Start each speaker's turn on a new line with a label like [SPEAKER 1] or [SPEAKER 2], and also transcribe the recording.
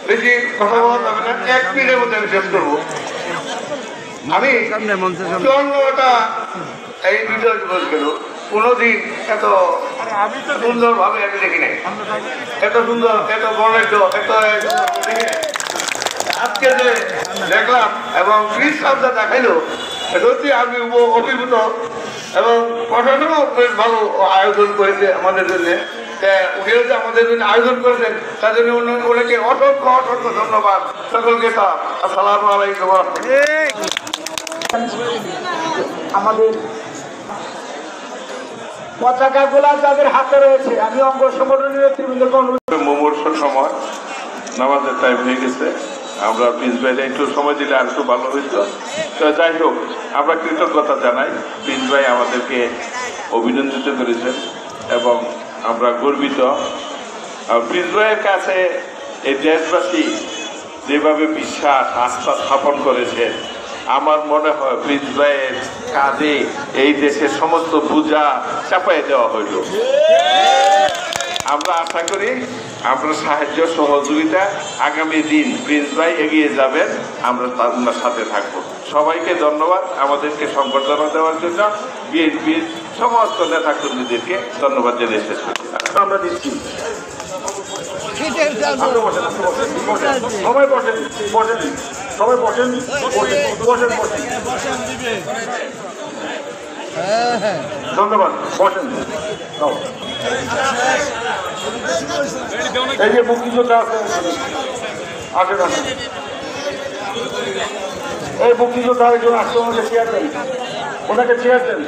[SPEAKER 1] বেশি কথা বলা যাবে না, 1 মিনিটের মধ্যে আমি শেষ করবো। আমি 54টা এই বিজয় দিবস গেল, কোনোদিন এত সুন্দর ভাবে আমি দেখি নাই, এত সুন্দর, এত বর্ণিত, এত দেখি নাই। আজকে যে দেখলাম এবং ক্রিস সাহেবটা দেখাইলো, সত্যি আমি অভিভূত এবং প্রশাসনও বেশ ভালো আয়োজন করেছে আমাদের জন্য। উনিও যে আমাদের জন্য আয়োজন করেছেন তার জন্য ওনাকে অসংখ্য অসংখ্য ধন্যবাদ সকলকে। আসসালামু আলাইকুম।
[SPEAKER 2] আমাদের পতাকাগুলা যাদের হাতে রয়েছে, আমি অঙ্গ সংগঠনের নেতৃবৃন্দকে অনুরোধ।
[SPEAKER 3] মুমূর্ষুর সময় নামাজের টাইম হয়ে গেছে, আমরা প্রিন্স ভাইরা একটু সময় দিলে আর একটু ভালো হইতো। তো যাই হোক, আমরা কৃতজ্ঞতা জানাই, প্রিন্স ভাই আমাদেরকে অভিনন্দিত করেছেন এবং আমরা গর্বিত। প্রিন্স ভাইয়ের কাছে এই দেশবাসী যেভাবে বিশ্বাস আস্থা স্থাপন করেছে, আমার মনে হয় প্রিন্স ভাইয়ের কাঁধে এই দেশের সমস্ত বোঝা চাপাই দেওয়া হইল। আমরা আশা করি আমরা সাহায্য সহযোগিতা আগামী দিন প্রিন্স ভাই এগিয়ে যাবেন, আমরা তার সাথে থাকবো। সবাইকে ধন্যবাদ আমাদেরকে সংবর্ধনা দেওয়ার জন্য। বিএনপির সমস্ত নেতাকর্মীদেরকে ধন্যবাদ জানিয়ে শেষ করছি।
[SPEAKER 2] আমরা দিচ্ছি সবাই বসেন, বসেন, সবাই বসেন, বসেন, বসেন। ধন্যবাদ, বসেন। এই যে মুক্তিযোদ্ধা আছে, আসেন, আসেন। এই মুক্তিযোদ্ধা একজন আসতে, ওনাকে চেয়ার দেন, ওনাকে চেয়ার দেন।